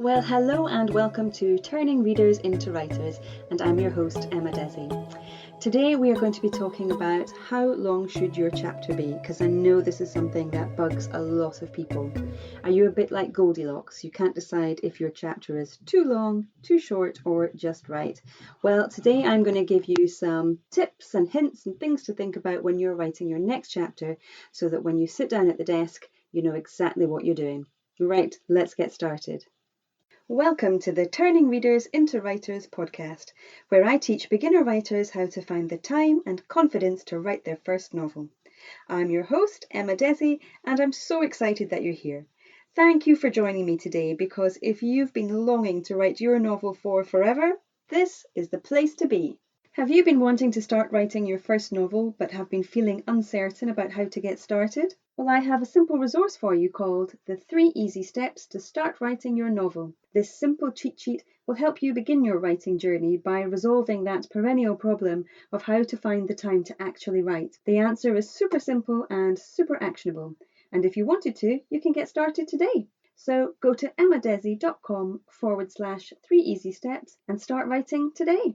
Well, hello and welcome to Turning Readers into Writers, and I'm your host, Emma Desi. Today we are going to be talking about how long should your chapter be, because I know this is something that bugs a lot of people. Are you a bit like Goldilocks? You can't decide if your chapter is too long, too short, or just right. Well, today I'm going to give you some tips and hints and things to think about when you're writing your next chapter, so that when you sit down at the desk, you know exactly what you're doing. Right, let's get started. Welcome to the Turning Readers into Writers podcast, where I teach beginner writers how to find the time and confidence to write their first novel. I'm your host, Emma Desi, and I'm so excited that you're here. Thank you for joining me today, because if you've been longing to write your novel for forever, this is the place to be. Have you been wanting to start writing your first novel but have been feeling uncertain about how to get started? Well, I have a simple resource for you called The 3 Easy Steps to Start Writing Your Novel. This simple cheat sheet will help you begin your writing journey by resolving that perennial problem of how to find the time to actually write. The answer is super simple and super actionable. And if you wanted to, you can get started today. So go to emmadesi.com/3 easy steps and start writing today.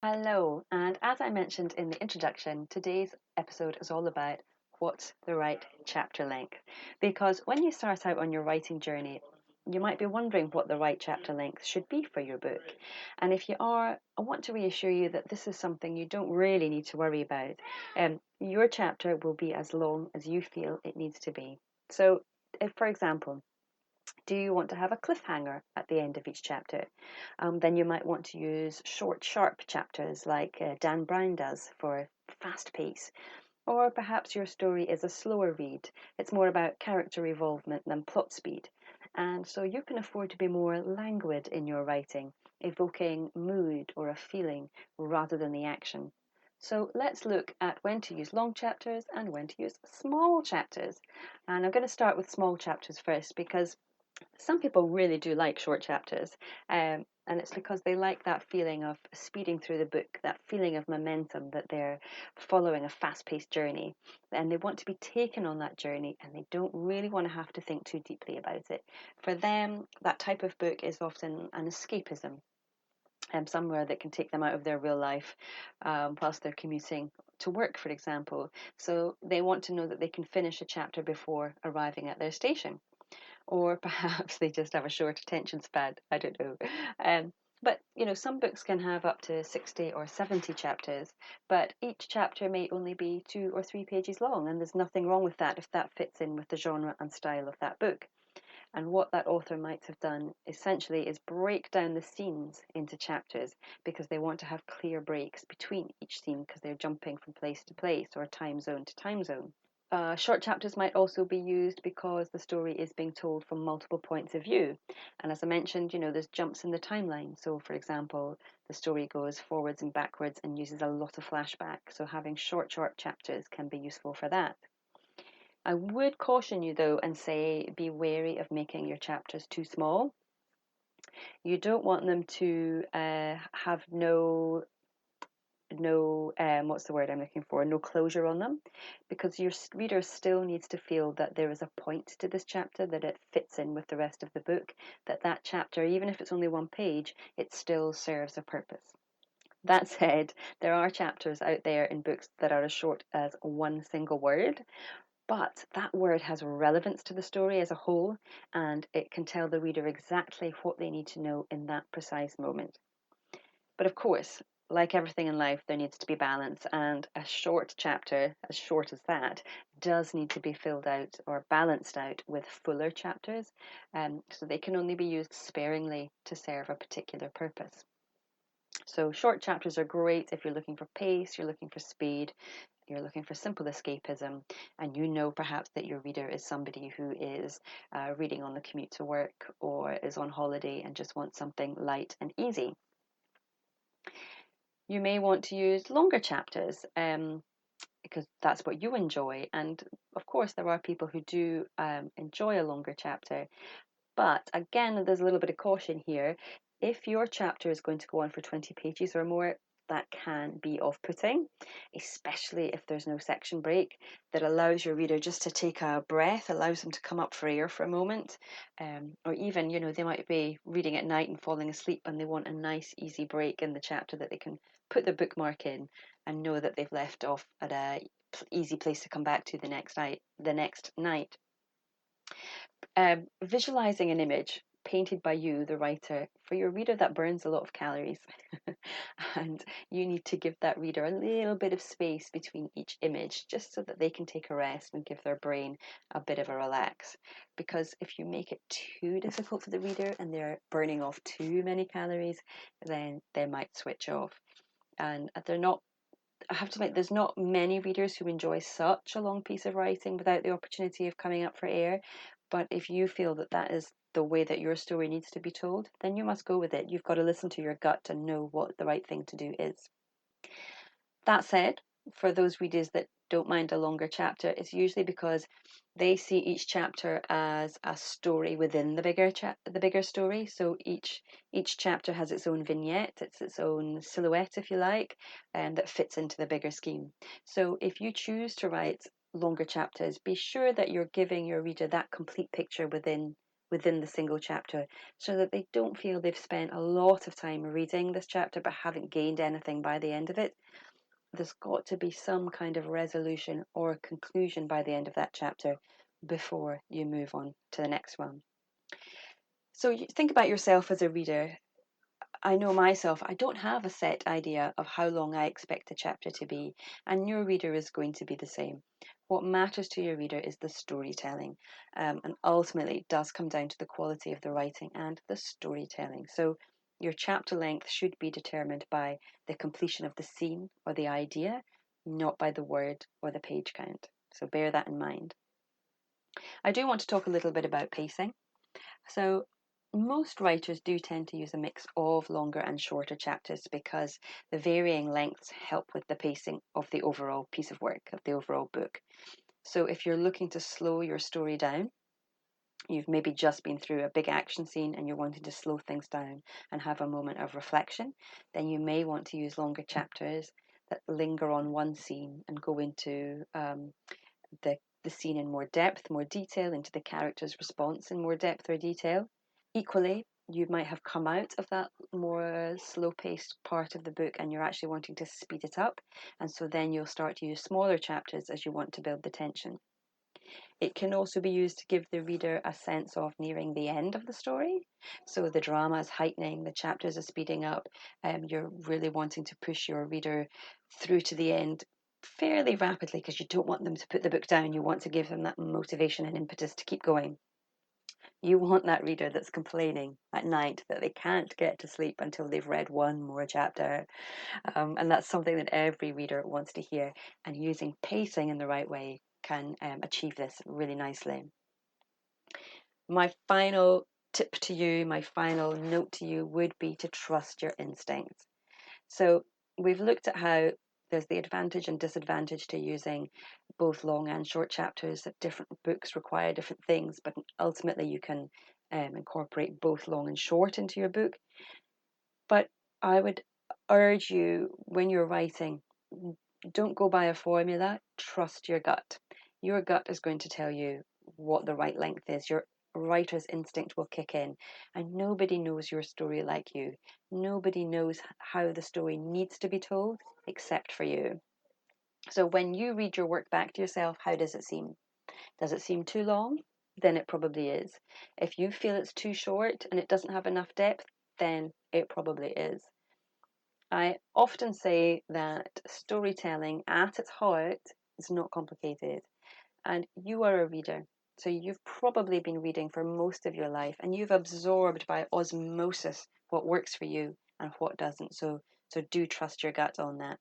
Hello, and as I mentioned in the introduction, today's episode is all about what's the right chapter length. Because when you start out on your writing journey, you might be wondering what the right chapter length should be for your book. And if you are, I want to reassure you that this is something you don't really need to worry about. Your chapter will be as long as you feel it needs to be. So, if, for example, do you want to have a cliffhanger at the end of each chapter? Then you might want to use short, sharp chapters like Dan Brown does for fast pace. Or perhaps your story is a slower read. It's more about character involvement than plot speed. And so you can afford to be more languid in your writing, evoking mood or a feeling rather than the action. So let's look at when to use long chapters and when to use small chapters. And I'm going to start with small chapters first because some people really do like short chapters, and it's because they like that feeling of speeding through the book, that feeling of momentum, that they're following a fast-paced journey, and they want to be taken on that journey, and they don't really want to have to think too deeply about it. For them, that type of book is often an escapism, somewhere that can take them out of their real life whilst they're commuting to work, for example. So they want to know that they can finish a chapter before arriving at their station. Or perhaps they just have a short attention span. I don't know. But some books can have up to 60 or 70 chapters, but each chapter may only be 2 or 3 pages long, and there's nothing wrong with that if that fits in with the genre and style of that book. And what that author might have done essentially is break down the scenes into chapters because they want to have clear breaks between each scene because they're jumping from place to place or time zone to time zone. Short chapters might also be used because the story is being told from multiple points of view. And as I mentioned, there's jumps in the timeline. So, for example, the story goes forwards and backwards and uses a lot of flashback. So, having short chapters can be useful for that. I would caution you, though, and say be wary of making your chapters too small. You don't want them to have no what's the word I'm looking for, no closure on them, because your reader still needs to feel that there is a point to this chapter, that it fits in with the rest of the book, that chapter, even if it's only 1 page, it still serves a purpose. That said, there are chapters out there in books that are as short as 1 single word, but that word has relevance to the story as a whole, and it can tell the reader exactly what they need to know in that precise moment. But of course, like everything in life, there needs to be balance, and a short chapter, as short as that, does need to be filled out or balanced out with fuller chapters, so they can only be used sparingly to serve a particular purpose. So short chapters are great if you're looking for pace, you're looking for speed, you're looking for simple escapism, and you know perhaps that your reader is somebody who is reading on the commute to work or is on holiday and just wants something light and easy. You may want to use longer chapters because that's what you enjoy. And of course, there are people who do enjoy a longer chapter. But again, there's a little bit of caution here. If your chapter is going to go on for 20 pages or more, that can be off-putting, especially if there's no section break that allows your reader just to take a breath, allows them to come up for air for a moment, or even, they might be reading at night and falling asleep and they want a nice easy break in the chapter that they can put the bookmark in and know that they've left off at a easy place to come back to the next night. Visualizing an image painted by you, the writer, for your reader, that burns a lot of calories. And you need to give that reader a little bit of space between each image just so that they can take a rest and give their brain a bit of a relax. Because if you make it too difficult for the reader and they're burning off too many calories, then they might switch off. And I have to admit, there's not many readers who enjoy such a long piece of writing without the opportunity of coming up for air. But if you feel that that is the way that your story needs to be told, then you must go with it. You've got to listen to your gut and know what the right thing to do is. That said, for those readers that don't mind a longer chapter, it's usually because they see each chapter as a story within the bigger story. So each chapter has its own vignette, it's its own silhouette, if you like, and that fits into the bigger scheme. So if you choose to write longer chapters, be sure that you're giving your reader that complete picture within the single chapter, so that they don't feel they've spent a lot of time reading this chapter but haven't gained anything by the end of it. There's got to be some kind of resolution or conclusion by the end of that chapter before you move on to the next one. So you think about yourself as a reader. I know myself, I don't have a set idea of how long I expect a chapter to be, and your reader is going to be the same. What matters to your reader is the storytelling, and ultimately it does come down to the quality of the writing and the storytelling. So your chapter length should be determined by the completion of the scene or the idea, not by the word or the page count. So bear that in mind. I do want to talk a little bit about pacing. So most writers do tend to use a mix of longer and shorter chapters because the varying lengths help with the pacing of the overall piece of work, of the overall book. So if you're looking to slow your story down, you've maybe just been through a big action scene and you're wanting to slow things down and have a moment of reflection, then you may want to use longer chapters that linger on one scene and go into the scene in more depth, more detail, into the character's response in more depth or detail. Equally, you might have come out of that more slow-paced part of the book and you're actually wanting to speed it up, and so then you'll start to use smaller chapters as you want to build the tension. It can also be used to give the reader a sense of nearing the end of the story. So the drama is heightening, the chapters are speeding up, you're really wanting to push your reader through to the end fairly rapidly because you don't want them to put the book down. You want to give them that motivation and impetus to keep going. You want that reader that's complaining at night that they can't get to sleep until they've read one more chapter. And that's something that every reader wants to hear. And using pacing in the right way can achieve this really nicely. My final tip to you, my final note to you would be to trust your instincts. So we've looked at how there's the advantage and disadvantage to using both long and short chapters, that different books require different things, but ultimately you can incorporate both long and short into your book. But I would urge you, when you're writing, don't go by a formula, trust your gut. Your gut is going to tell you what the right length is. Your writer's instinct will kick in, and nobody knows your story like you. Nobody knows how the story needs to be told except for you. So when you read your work back to yourself, how does it seem? Does it seem too long? Then it probably is. If you feel it's too short and it doesn't have enough depth, then it probably is. I often say that storytelling at its heart is not complicated, and you are a reader. So you've probably been reading for most of your life and you've absorbed by osmosis what works for you and what doesn't. So do trust your gut on that.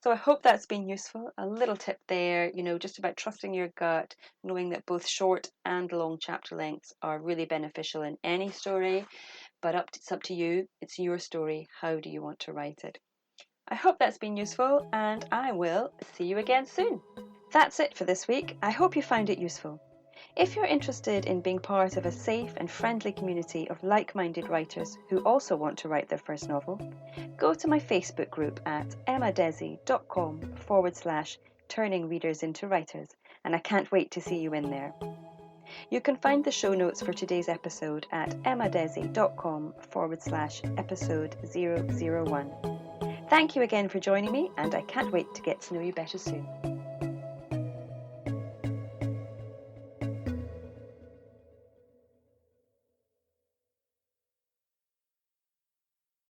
So I hope that's been useful. A little tip there, just about trusting your gut, knowing that both short and long chapter lengths are really beneficial in any story, but it's up to you. It's your story. How do you want to write it? I hope that's been useful, and I will see you again soon. That's it for this week. I hope you found it useful. If you're interested in being part of a safe and friendly community of like-minded writers who also want to write their first novel, go to my Facebook group at emmadesi.com/turning readers into writers, and I can't wait to see you in there. You can find the show notes for today's episode at emmadesi.com/episode 001. Thank you again for joining me, and I can't wait to get to know you better soon.